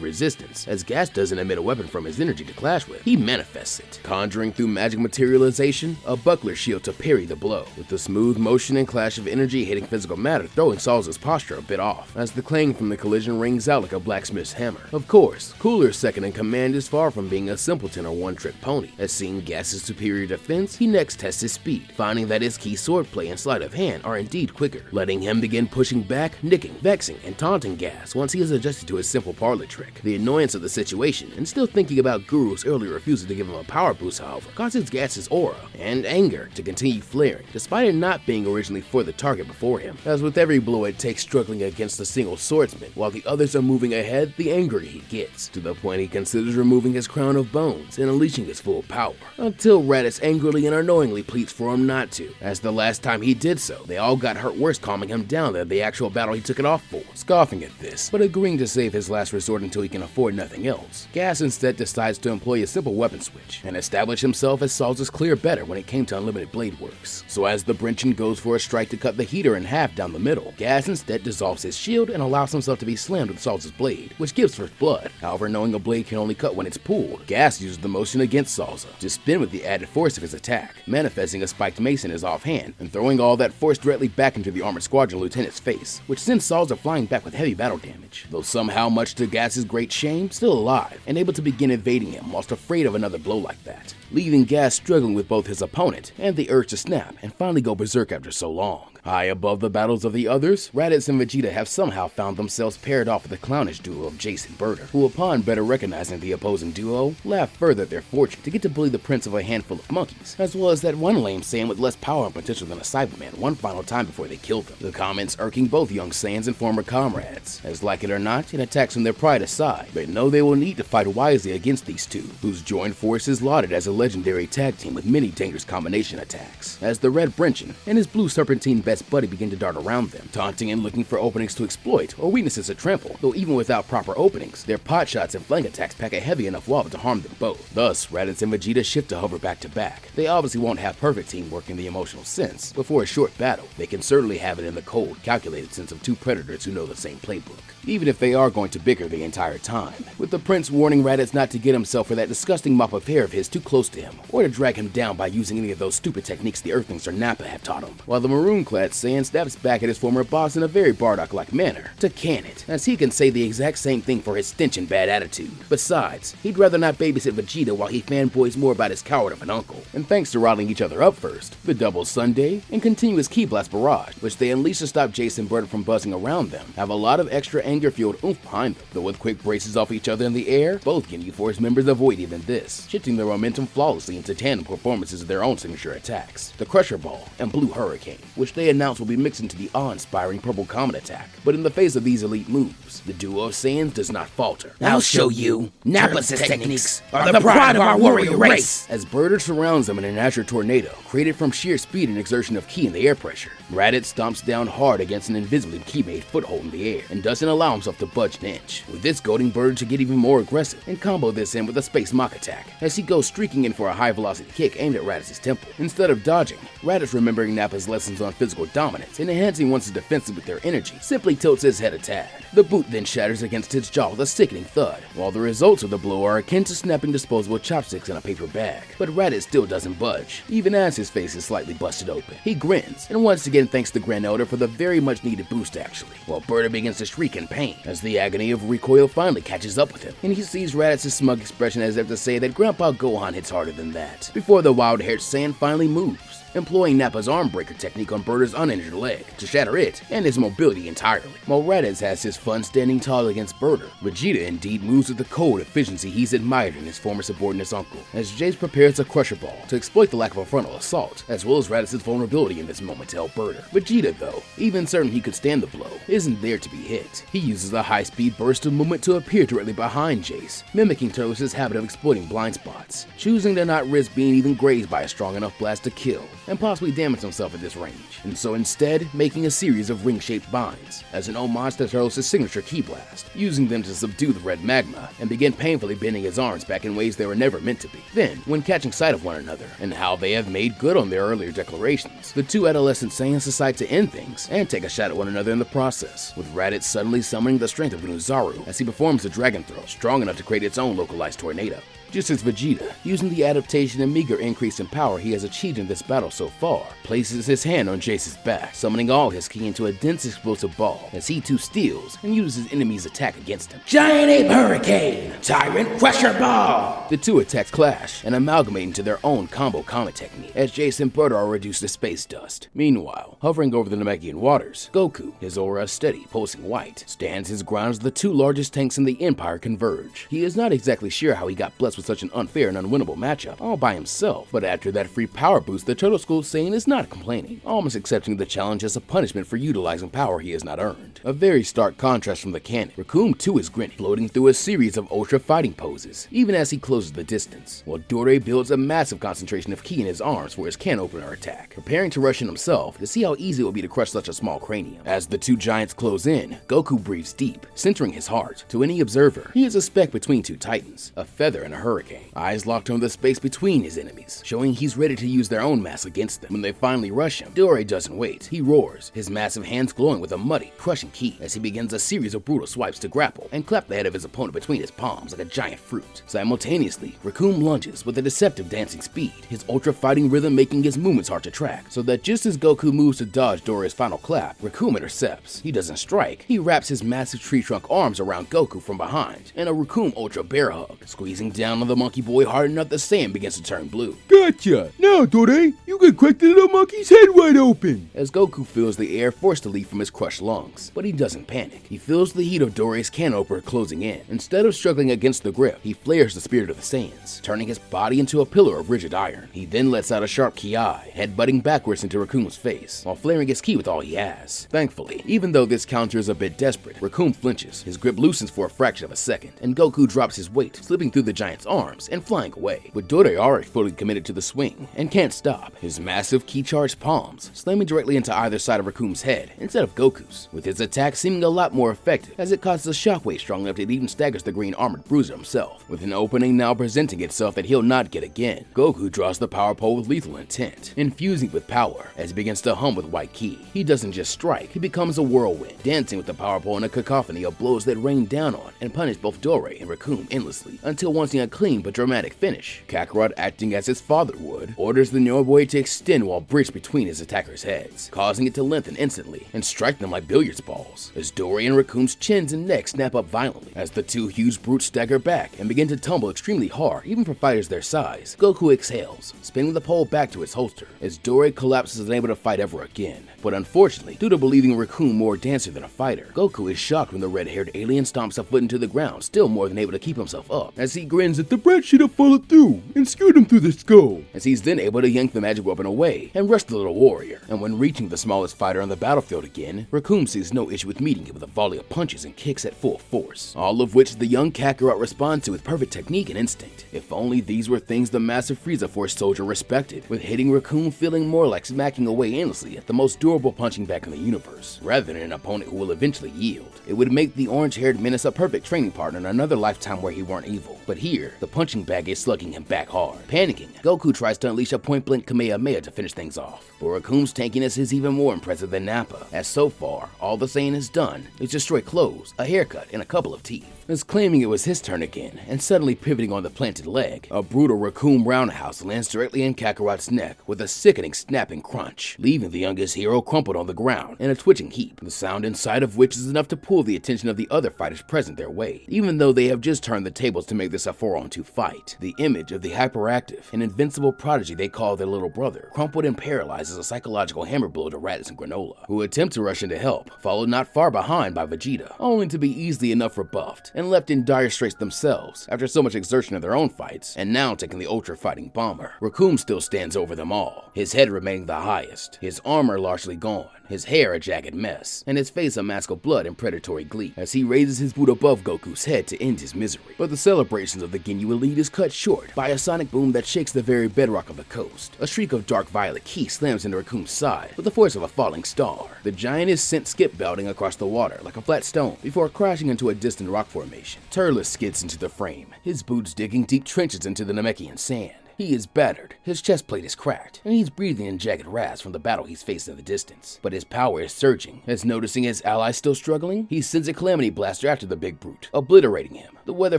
resistance, as Gas doesn't emit a weapon from his energy to clash with. He manifests it, conjuring through magic materialization a buckler shield to parry the blow, with the smooth motion and clash of energy hitting physical matter throwing Salza's posture a bit off, as the clang from the collision rings out like a blacksmith's hammer. Of course, Cooler's second in command is far from being a simpleton or one-trick pony, as seeing Gas's superior defense, he next tests his speed, finding that his key swordplay and sleight of hand are indeed quicker, letting him begin pushing back, nicking, vexing, and taunting Gas once he has adjusted to his simple parlor trick. The annoyance of the situation, and still thinking about Guru's earlier refusal to give him a power boost, however, causes Gas's aura and anger to continue flaring, despite it not being originally for the target before him. As with every blow it takes struggling against a single swordsman, while the others are moving ahead, the angrier he gets, to the point he considers removing his crown of bones and unleashing his full power, until Raditz angrily and unknowingly pleads for him not to, as the last time he did so, they all got hurt worse calming him down than the actual battle he took it off for. Scoffing at this, but agreeing to save his last resort until he can afford nothing else, Gas instead decides to employ a simple weapon switch and establish himself himself as Salza's clear better when it came to unlimited blade works. So as the Brinchin goes for a strike to cut the heater in half down the middle, Gas instead dissolves his shield and allows himself to be slammed with Salza's blade, which gives first blood. However, knowing a blade can only cut when it's pulled, Gas uses the motion against Salza to spin with the added force of his attack, manifesting a spiked mace in his offhand and throwing all that force directly back into the Armored Squadron lieutenant's face, which sends Salza flying back with heavy battle damage. Though somehow, much to Gas's great shame, still alive and able to begin evading him whilst afraid of another blow like that, leaving Gas struggling with both his opponent and the urge to snap and finally go berserk after so long. High above the battles of the others, Raditz and Vegeta have somehow found themselves paired off with the clownish duo of Jace and Bardock, who upon better recognizing the opposing duo, laugh further at their fortune to get to bully the prince of a handful of monkeys, as well as that one lame Saiyan with less power and potential than a Cyberman one final time before they killed him. The comments irking both young Saiyans and former comrades, as like it or not, it attacks from their pride aside, but know they will need to fight wisely against these two, whose joined force is lauded as a legendary tag team with many dangerous combination attacks, as the Red Brinchin and his Blue Serpentine best buddy begin to dart around them, taunting and looking for openings to exploit or weaknesses to trample, though even without proper openings, their pot shots and flank attacks pack a heavy enough wall to harm them both. Thus, Raditz and Vegeta shift to hover back to back. They obviously won't have perfect teamwork in the emotional sense, but for a short battle, they can certainly have it in the cold, calculated sense of two predators who know the same playbook, even if they are going to bicker the entire time, with the prince warning Raditz not to get himself or that disgusting mop of hair of his too close to him, or to drag him down by using any of those stupid techniques the Earthlings or Nappa have taught him, while the maroon-clad Saiyan snaps back at his former boss in a very Bardock-like manner, to can it, as he can say the exact same thing for his stench and bad attitude. Besides, he'd rather not babysit Vegeta while he fanboys more about his coward of an uncle, and thanks to riling each other up first, the double Sunday, and continuous Ki Blast barrage, which they unleash to stop Jace and Bardock from buzzing around them, have a lot of extra anger-fueled oomph behind them, though with quick braces off each other in the air, both Ginyu Force members avoid even this, shifting their momentum flawlessly into tandem performances of their own signature attacks, the Crusher Ball and Blue Hurricane, which they announce will be mixed into the awe-inspiring Purple Comet attack. But in the face of these elite moves, the duo of Saiyans does not falter. I'll show you. Nappa's techniques are the pride of our warrior race. As Bardock surrounds them in an Azure Tornado, created from sheer speed and exertion of Ki in the air pressure, Raditz stomps down hard against an invisibly Ki-made foothold in the air, and doesn't allow himself to budge an inch, with this goading Bardock to get even more aggressive, and combo this in with a Space Mach attack, as he goes streaking in for a high-velocity kick aimed at Raditz's temple. Instead of dodging, Raditz, remembering Nappa's lessons on physical dominance and enhancing one's defenses with their energy, simply tilts his head a tad. The boot then shatters against his jaw with a sickening thud, while the results of the blow are akin to snapping disposable chopsticks in a paper bag. But Raditz still doesn't budge, even as his face is slightly busted open. He grins, and once again thanks the Grand Elder for the very much needed boost actually, while Bardock begins to shriek in pain, as the agony of recoil finally catches up with him, and he sees Raditz's smug expression as if to say that Grandpa Gohan hits harder than that, before the wild-haired Saiyan finally moves, employing Nappa's arm breaker technique on Bardock's uninjured leg to shatter it and his mobility entirely. While Raditz has his fun standing tall against Bardock, Vegeta indeed moves with the cold efficiency he's admired in his former subordinate's uncle, as Jace prepares a Crusher Ball to exploit the lack of a frontal assault, as well as Raditz's vulnerability in this moment to help Bardock. Vegeta, though, even certain he could stand the blow, isn't there to be hit. He uses a high-speed burst of movement to appear directly behind Jace, mimicking Turles' habit of exploiting blind spots, choosing to not risk being even grazed by a strong enough blast to kill, and possibly damage himself at this range, and so instead making a series of ring-shaped binds, as an homage to Turles' signature Ki Blast, using them to subdue the red magma, and begin painfully bending his arms back in ways they were never meant to be. Then, when catching sight of one another, and how they have made good on their earlier declarations, the two adolescent Saiyans decide to end things, and take a shot at one another in the process, with Raditz suddenly summoning the strength of Gunuzaru as he performs a dragon throw, strong enough to create its own localized tornado. Just as Vegeta, using the adaptation and meager increase in power he has achieved in this battle so far, places his hand on Jace's back, summoning all his ki into a dense explosive ball, as he too steals and uses his enemy's attack against him. Giant Ape Hurricane! Tyrant Crusher Ball! The two attacks clash and amalgamate into their own combo comet technique, as Jace and Bardock are reduced to space dust. Meanwhile, hovering over the Namekian waters, Goku, his aura steady, pulsing white, stands his ground as the two largest tanks in the Empire converge. He is not exactly sure how he got blessed with such an unfair and unwinnable matchup all by himself, but after that free power boost, the Turtle School Saiyan is not complaining, almost accepting the challenge as a punishment for utilizing power he has not earned. A very stark contrast from the canon. Recoome too is grinning, floating through a series of ultra fighting poses, even as he closes the distance, while Dore builds a massive concentration of ki in his arms for his can opener attack, preparing to rush in himself to see how easy it will be to crush such a small cranium. As the two giants close in, Goku breathes deep, centering his heart. To any observer, he is a speck between two titans, a feather in a hurricane, eyes locked on the space between his enemies, showing he's ready to use their own mass against them. When they finally rush him, Dore doesn't wait. He roars, his massive hands glowing with a muddy, crushing ki as he begins a series of brutal swipes to grapple and clap the head of his opponent between his palms like a giant fruit. Simultaneously, Recoome lunges with a deceptive dancing speed, his ultra fighting rhythm making his movements hard to track, so that just as Goku moves to dodge Dore's final clap, Recoome intercepts. He doesn't strike, he wraps his massive tree trunk arms around Goku from behind in a Recoome ultra bear hug, squeezing down on the monkey boy hard enough the sand begins to turn blue. Gotcha! Now, Dore, you can crack the little monkey's head wide open! As Goku feels the air forced to leave from his crushed lungs, but he doesn't panic. He feels the heat of Dore's can opener closing in. Instead of struggling against the grip, he flares the spirit of the Saiyans, turning his body into a pillar of rigid iron. He then lets out a sharp ki, headbutting backwards into Recoome's face, while flaring his ki with all he has. Thankfully, even though this counter is a bit desperate, Recoome flinches, his grip loosens for a fraction of a second, and Goku drops his weight, slipping through the giant's arms and flying away. But Dore already fully committed to the swing, and can't stop, his massive ki-charged palms slamming directly into either side of Recoome's head instead of Goku's, with his attack seeming a lot more effective as it causes a shockwave strong enough that it even staggers the green armored bruiser himself, with an opening now presenting itself that he'll not get again. Goku draws the power pole with lethal intent, infusing with power as he begins to hum with white ki. He doesn't just strike, he becomes a whirlwind, dancing with the power pole in a cacophony of blows that rain down on and punish both Dore and Recoome endlessly, until wanting a clean but dramatic finish. Kakarot, acting as his father would, orders the Nyoboy to extend while bridged between his attackers' heads, causing it to lengthen instantly and strike them like billiards balls, as Dore and Recoome's chins and necks snap up violently as the two huge brutes stagger back and begin to tumble extremely hard even for fighters their size. Goku exhales, spinning the pole back to its holster as Dore collapses and unable to fight ever again. But unfortunately, due to believing Recoome more a dancer than a fighter, Goku is shocked when the red-haired alien stomps a foot into the ground, still more than able to keep himself up, as he grins that the brat should have followed through and skewed him through the skull, as he's then able to yank the magic weapon away and rush the little warrior. And when reaching the smallest fighter on the battlefield again, Recoome sees no issue with meeting him with a volley of punches and kicks at full force, all of which the young Kakarot responds to with perfect technique and instinct. If only these were things the massive Frieza Force soldier respected, with hitting Recoome feeling more like smacking away endlessly at the most durable punching bag in the universe, rather than an opponent who will eventually yield. It would make the orange-haired menace a perfect training partner in another lifetime where he weren't evil. But here, the punching bag is slugging him back hard. Panicking, Goku tries to unleash a point-blank Kamehameha to finish things off. But Recoome's tankiness is even more impressive than Nappa, as so far, all the Saiyan has done is destroy clothes, a haircut, and a couple of teeth. As claiming it was his turn again, and suddenly pivoting on the planted leg, a brutal Recoome roundhouse lands directly in Kakarot's neck with a sickening snapping crunch, leaving the youngest hero crumpled on the ground in a twitching heap, the sound inside of which is enough to pull the attention of the other fighters present their way, even though they have just turned the tables to make this a 4-on-2 fight. The image of the hyperactive and invincible prodigy they call their little brother, crumpled and paralyzed as a psychological hammer blow to Raditz and Granola, who attempt to rush in to help, followed not far behind by Vegeta, only to be easily enough rebuffed and left in dire straits themselves after so much exertion of their own fights, and now taking the ultra fighting bomber. Recoome still stands over them all, his head remaining the highest, his armor largely gone, his hair a jagged mess, and his face a mask of blood and predatory glee, as he raises his boot above Goku's head to end his misery. But the celebrations of the Ginyu elite is cut short by a sonic boom that shakes the very bedrock of the coast. A streak of dark violet ki slams into Recoome's side with the force of a falling star. The giant is sent skip-belting across the water like a flat stone before crashing into a distant rock formation. Turles skids into the frame, his boots digging deep trenches into the Namekian sand. He is battered, his chest plate is cracked, and he's breathing in jagged rasps from the battle he's faced in the distance. But his power is surging, as noticing his allies still struggling, he sends a Calamity Blaster after the big brute, obliterating him. The whether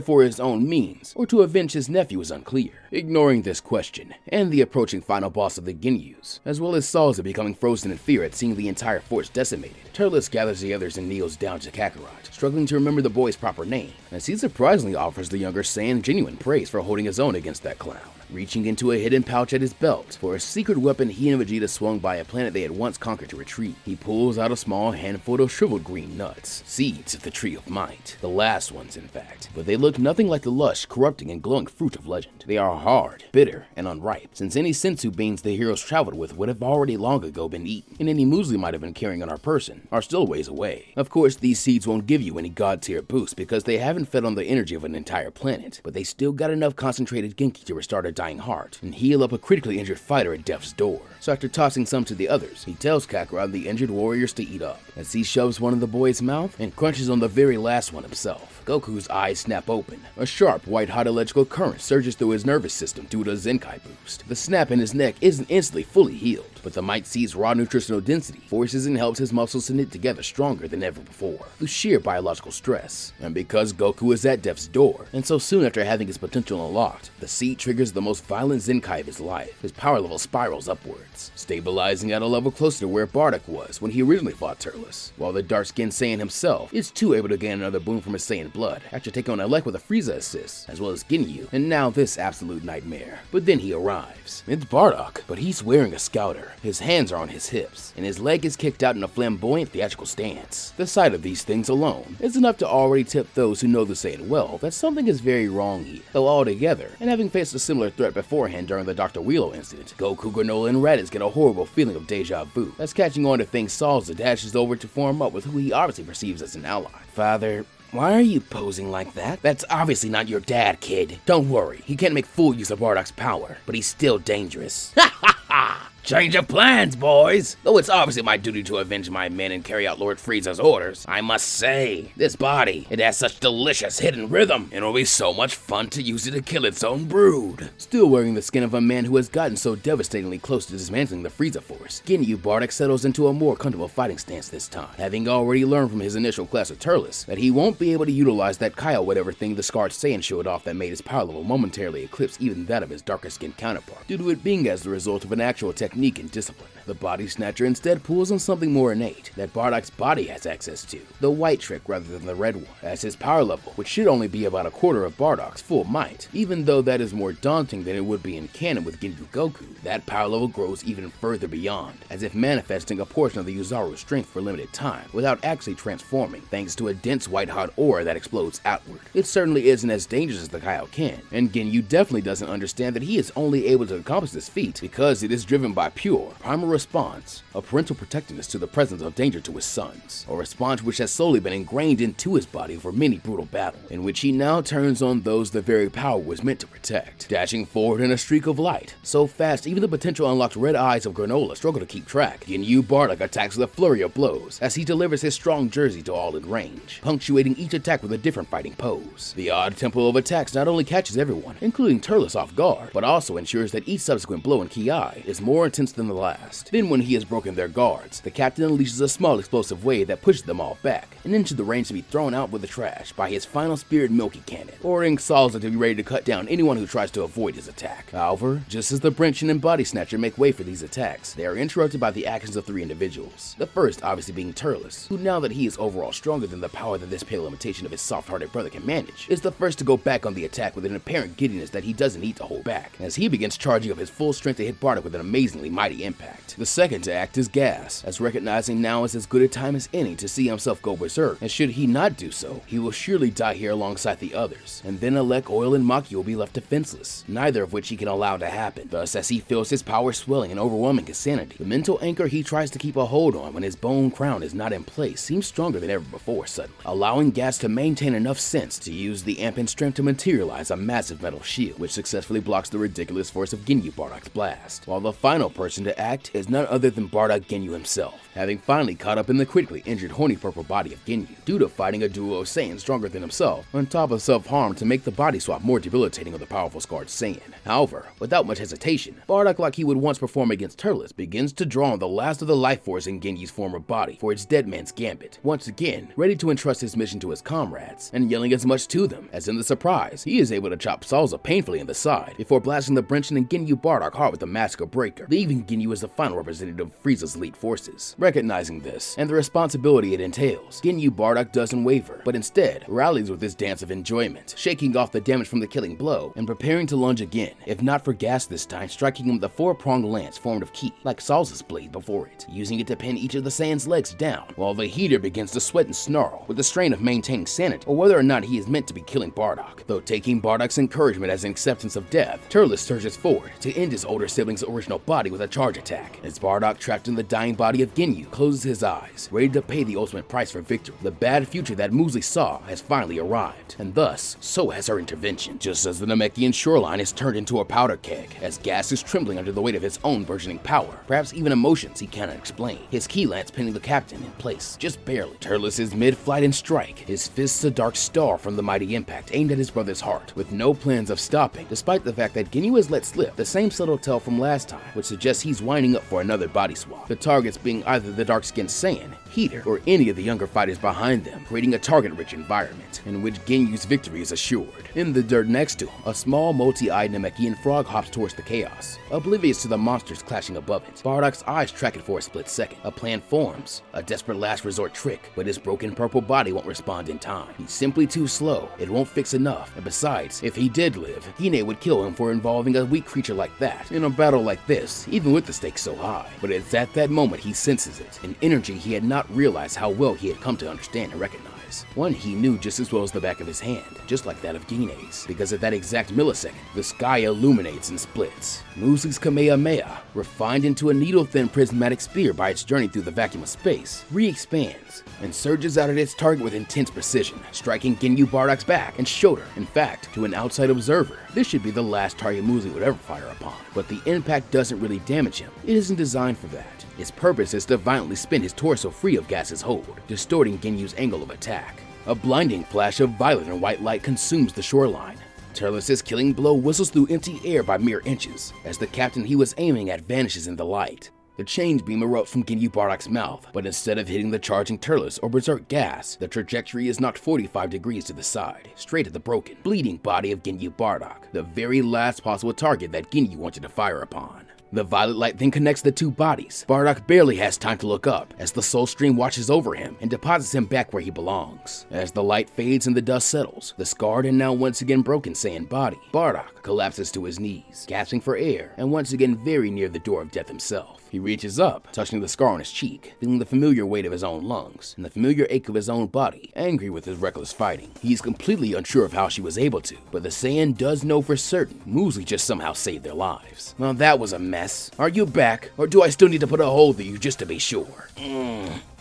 for his own means, or to avenge his nephew is unclear. Ignoring this question, and the approaching final boss of the Ginyus, as well as Salza becoming frozen in fear at seeing the entire force decimated, Turles gathers the others and kneels down to Kakarot, struggling to remember the boy's proper name, as he surprisingly offers the younger Saiyan genuine praise for holding his own against that clown, reaching into a hidden pouch at his belt for a secret weapon he and Vegeta swung by a planet they had once conquered to retrieve. He pulls out a small handful of shriveled green nuts, seeds of the Tree of Might, the last ones in fact, but they look nothing like the lush, corrupting, and glowing fruit of legend. They are hard, bitter, and unripe, since any sensu beans the heroes traveled with would have already long ago been eaten, and any Musli might have been carrying on our person are still ways away. Of course, these seeds won't give you any god tier boost because they haven't fed on the energy of an entire planet, but they still got enough concentrated Genki to restart a dying heart and heal up a critically injured fighter at death's door. So after tossing some to the others, he tells Kakarot the injured warriors to eat up, as he shoves one in the boy's mouth and crunches on the very last one himself. Goku's eyes snap open. A sharp, white-hot electrical current surges through his nervous system due to a Zenkai boost. The snap in his neck isn't instantly fully healed, but the Might Seed's raw nutritional density forces and helps his muscles to knit together stronger than ever before, through sheer biological stress. And because Goku is at death's door, and so soon after having his potential unlocked, the seed triggers the most violent Zenkai of his life. His power level spirals upwards, stabilizing at a level closer to where Bardock was when he originally fought Turles, while the dark-skinned Saiyan himself is too able to gain another boon from his Saiyan blood after taking on Elec with a Frieza assist, as well as Ginyu, and now this absolute nightmare. But then he arrives. It's Bardock, but he's wearing a scouter. His hands are on his hips, and his leg is kicked out in a flamboyant theatrical stance. The sight of these things alone is enough to already tip those who know the Saiyan well that something is very wrong here. Though altogether, and having faced a similar threat beforehand during the Dr. Wheelo incident, Goku, Granola, and Raditz get a horrible feeling of deja vu, as catching on to things Salza dashes over to form up with who he obviously perceives as an ally. Father, why are you posing like that? That's obviously not your dad, kid. Don't worry, he can't make full use of Bardock's power, but he's still dangerous. Ha ha ha! Change of plans, boys! Though it's obviously my duty to avenge my men and carry out Lord Frieza's orders, I must say, this body, it has such delicious hidden rhythm, and it'll be so much fun to use it to kill its own brood. Still wearing the skin of a man who has gotten so devastatingly close to dismantling the Frieza Force, Ginyu Bardock settles into a more comfortable fighting stance this time, having already learned from his initial clash with Turles that he won't be able to utilize that Kyle whatever thing the scarred Saiyan showed off that made his power level momentarily eclipse even that of his darker skinned counterpart, due to it being as the result of an actual technique and discipline. The Body Snatcher instead pulls on something more innate that Bardock's body has access to, the white trick rather than the red one, as his power level, which should only be about a quarter of Bardock's full might, even though that is more daunting than it would be in canon with Ginyu Goku, that power level grows even further beyond, as if manifesting a portion of the Yuzaru's strength for limited time, without actually transforming, thanks to a dense white-hot aura that explodes outward. It certainly isn't as dangerous as the Kaioken, and Ginyu definitely doesn't understand that he is only able to accomplish this feat because it is driven by pure, primal response, a parental protectiveness to the presence of danger to his sons, a response which has slowly been ingrained into his body over many brutal battles, in which he now turns on those the very power was meant to protect, dashing forward in a streak of light, so fast even the potential unlocked red eyes of Granola struggle to keep track. Ginyu Bardock attacks with a flurry of blows, as he delivers his strong jersey to all in range, punctuating each attack with a different fighting pose. The odd tempo of attacks not only catches everyone, including Turles, off guard, but also ensures that each subsequent blow in Ki is more intense than the last. Then when he has broken their guards, the captain unleashes a small explosive wave that pushes them all back, and into the range to be thrown out with the trash by his final Spirit Milky Cannon, ordering Salza to be ready to cut down anyone who tries to avoid his attack. However, just as the Brinchin and Body Snatcher make way for these attacks, they are interrupted by the actions of three individuals. The first obviously being Turles, who now that he is overall stronger than the power that this pale imitation of his soft-hearted brother can manage, is the first to go back on the attack with an apparent giddiness that he doesn't need to hold back, as he begins charging up his full strength to hit Bardock with an amazingly mighty impact. The second to act is Gas, as recognizing now is as good a time as any to see himself go berserk, and should he not do so, he will surely die here alongside the others, and then Elec, Oil, and Maki will be left defenseless, neither of which he can allow to happen. Thus, as he feels his power swelling and overwhelming his sanity, the mental anchor he tries to keep a hold on when his bone crown is not in place seems stronger than ever before suddenly, allowing Gas to maintain enough sense to use the amp and strength to materialize a massive metal shield, which successfully blocks the ridiculous force of Ginyu Bardock's blast, while the final person to act is none other than Bardock Ginyu himself, having finally caught up in the critically injured horny purple body of Ginyu, due to fighting a duo of Saiyans stronger than himself, on top of self-harm to make the body swap more debilitating on the powerful scarred Saiyan. However, without much hesitation, Bardock, like he would once perform against Turles, begins to draw on the last of the life force in Ginyu's former body for its dead man's gambit, once again ready to entrust his mission to his comrades, and yelling as much to them, as in the surprise, he is able to chop Salza painfully in the side, before blasting the Brinchin and Ginyu Bardock hard with the Massacre Breaker, leaving Ginyu as the final representative of Frieza's elite forces. Recognizing this, and the responsibility it entails, Ginyu Bardock doesn't waver, but instead rallies with his dance of enjoyment, shaking off the damage from the killing blow, and preparing to lunge again, if not for Gas this time striking him with a four-pronged lance formed of Ki, like Salza's blade before it, using it to pin each of the Saiyan's legs down, while the heater begins to sweat and snarl, with the strain of maintaining sanity, or whether or not he is meant to be killing Bardock. Though taking Bardock's encouragement as an acceptance of death, Turles surges forward to end his older sibling's original body with a charge attack, as Bardock, trapped in the dying body of Ginyu, closes his eyes, ready to pay the ultimate price for victory. The bad future that Musli saw has finally arrived, and thus, so has her intervention, just as the Namekian shoreline is turned into a powder keg, as gas is trembling under the weight of his own burgeoning power, perhaps even emotions he cannot explain. His key lance pinning the captain in place, just barely. Turles is mid-flight and strike, his fists a dark star from the mighty impact aimed at his brother's heart, with no plans of stopping, despite the fact that Ginyu has let slip the same subtle tell from last time, which suggests he's winding up for another body swap. The targets being either the dark-skinned Saiyan, Heater, or any of the younger fighters behind them, creating a target-rich environment, in which Ginyu's victory is assured. In the dirt next to him, a small multi-eyed Namekian frog hops towards the chaos, oblivious to the monsters clashing above it. Bardock's eyes track it for a split second. A plan forms, a desperate last resort trick, but his broken purple body won't respond in time. He's simply too slow, it won't fix enough, and besides, if he did live, Hine would kill him for involving a weak creature like that in a battle like this, even with the stakes so high. But it's at that moment he senses it, an energy he had not realized how well he had come to understand and recognize. One he knew just as well as the back of his hand, just like that of Gine's, because at that exact millisecond, the sky illuminates and splits. Musli's Kamehameha, refined into a needle-thin prismatic spear by its journey through the vacuum of space, re-expands and surges out at its target with intense precision, striking Ginyu Bardock's back and shoulder. In fact, to an outside observer, this should be the last target Musli would ever fire upon, but the impact doesn't really damage him. It isn't designed for that. Its purpose is to violently spin his torso free of gas's hold, distorting Ginyu's angle of attack. A blinding flash of violet and white light consumes the shoreline. Turles' killing blow whistles through empty air by mere inches, as the captain he was aiming at vanishes in the light. The change beam erupts from Ginyu Bardock's mouth, but instead of hitting the charging Turles or berserk gas, the trajectory is knocked 45 degrees to the side, straight at the broken, bleeding body of Ginyu Bardock, the very last possible target that Ginyu wanted to fire upon. The violet light then connects the two bodies. Bardock barely has time to look up as the soul stream watches over him and deposits him back where he belongs. As the light fades and the dust settles, the scarred and now once again broken Saiyan body, Bardock collapses to his knees, gasping for air and once again very near the door of death himself. He reaches up, touching the scar on his cheek, feeling the familiar weight of his own lungs and the familiar ache of his own body, angry with his reckless fighting. He's completely unsure of how she was able to, but the Saiyan does know for certain Musli just somehow saved their lives. Well, that was a mess. Are you back, or do I still need to put a hold through you just to be sure?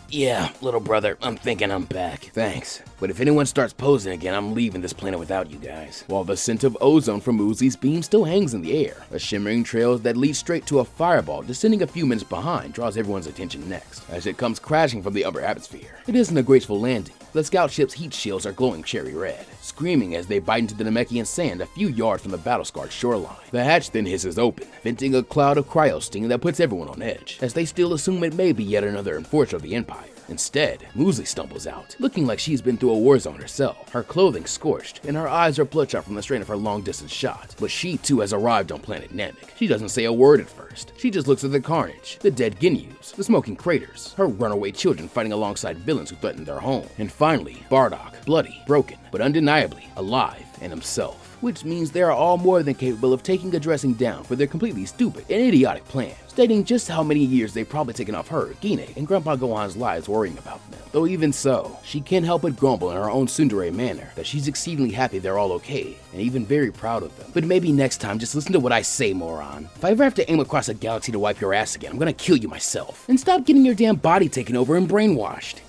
Yeah, little brother, I'm thinking I'm back. Thanks. But if anyone starts posing again, I'm leaving this planet without you guys. While the scent of ozone from Musli's beam still hangs in the air, a shimmering trail that leads straight to a fireball descending a few minutes behind draws everyone's attention next, as it comes crashing from the upper atmosphere. It isn't a graceful landing. The scout ship's heat shields are glowing cherry red, screaming as they bite into the Namekian sand a few yards from the battle-scarred shoreline. The hatch then hisses open, venting a cloud of cryo steam that puts everyone on edge, as they still assume it may be yet another enforcer of the Empire. Instead, Musli stumbles out, looking like she's been through a war zone herself, her clothing scorched, and her eyes are bloodshot from the strain of her long-distance shot. But she too has arrived on planet Namek. She doesn't say a word at first. She just looks at the carnage, the dead Ginyus, the smoking craters, her runaway children fighting alongside villains who threaten their home, and finally, Bardock, bloody, broken, but undeniably alive, and himself. Which means they are all more than capable of taking a dressing down for their completely stupid and idiotic plan, stating just how many years they've probably taken off her, Gine, and Grandpa Gohan's lives worrying about them. Though even so, she can't help but grumble in her own tsundere manner that she's exceedingly happy they're all okay, and even very proud of them. But maybe next time just listen to what I say, moron. If I ever have to aim across a galaxy to wipe your ass again, I'm gonna kill you myself. And stop getting your damn body taken over and brainwashed.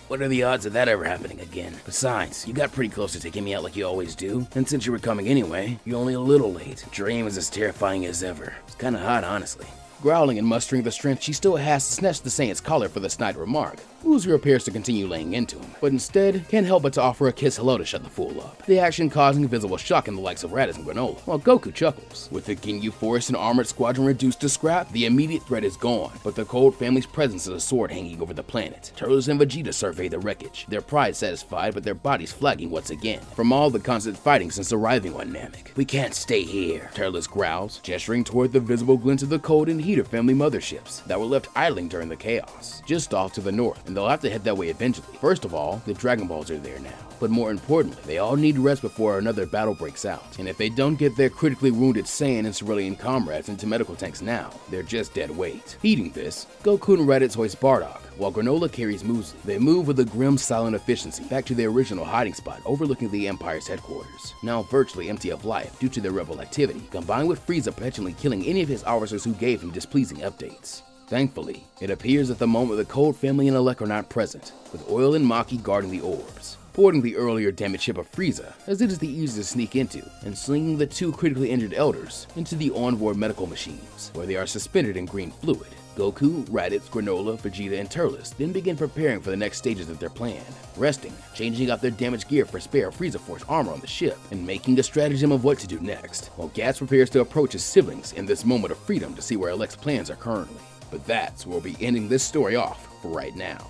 What are the odds of that ever happening again? Besides, you got pretty close to taking me out like you always do, and since you were coming anyway, you're only a little late. Dream is as terrifying as ever. It's kinda hot, honestly. Growling and mustering the strength she still has to snatch the Saiyan's collar for the snide remark, Musli appears to continue laying into him, but instead can't help but to offer a kiss hello to shut the fool up, the action causing visible shock in the likes of Raditz and Granola, while Goku chuckles. With the Ginyu Force and Armored Squadron reduced to scrap, the immediate threat is gone, but the Cold family's presence is a sword hanging over the planet. Turles and Vegeta survey the wreckage, their pride satisfied but their bodies flagging once again, from all the constant fighting since arriving on Namek. We can't stay here, Turles growls, gesturing toward the visible glint of the Cold and Heater family motherships that were left idling during the chaos, just off to the north, and they'll have to head that way eventually. First of all, the Dragon Balls are there now. But more importantly, they all need rest before another battle breaks out. And if they don't get their critically wounded Saiyan and Cerulean comrades into medical tanks now, they're just dead weight. Heeding this, Goku and Raditz hoist Bardock, while Granola carries Musli. They move with a grim, silent efficiency back to their original hiding spot overlooking the Empire's headquarters, now virtually empty of life due to their rebel activity, combined with Frieza petulantly killing any of his officers who gave him displeasing updates. Thankfully, it appears at the moment the Cold family and Elec are not present, with Oil and Maki guarding the orbs, boarding the earlier damaged ship of Frieza, as it is the easiest to sneak into, and slinging the 2 critically injured elders into the onboard medical machines, where they are suspended in green fluid. Goku, Raditz, Granola, Vegeta, and Turles then begin preparing for the next stages of their plan, resting, changing out their damaged gear for spare Frieza Force armor on the ship, and making a stratagem of what to do next, while Gas prepares to approach his siblings in this moment of freedom to see where Elec's plans are currently. But that's where we'll be ending this story off for right now.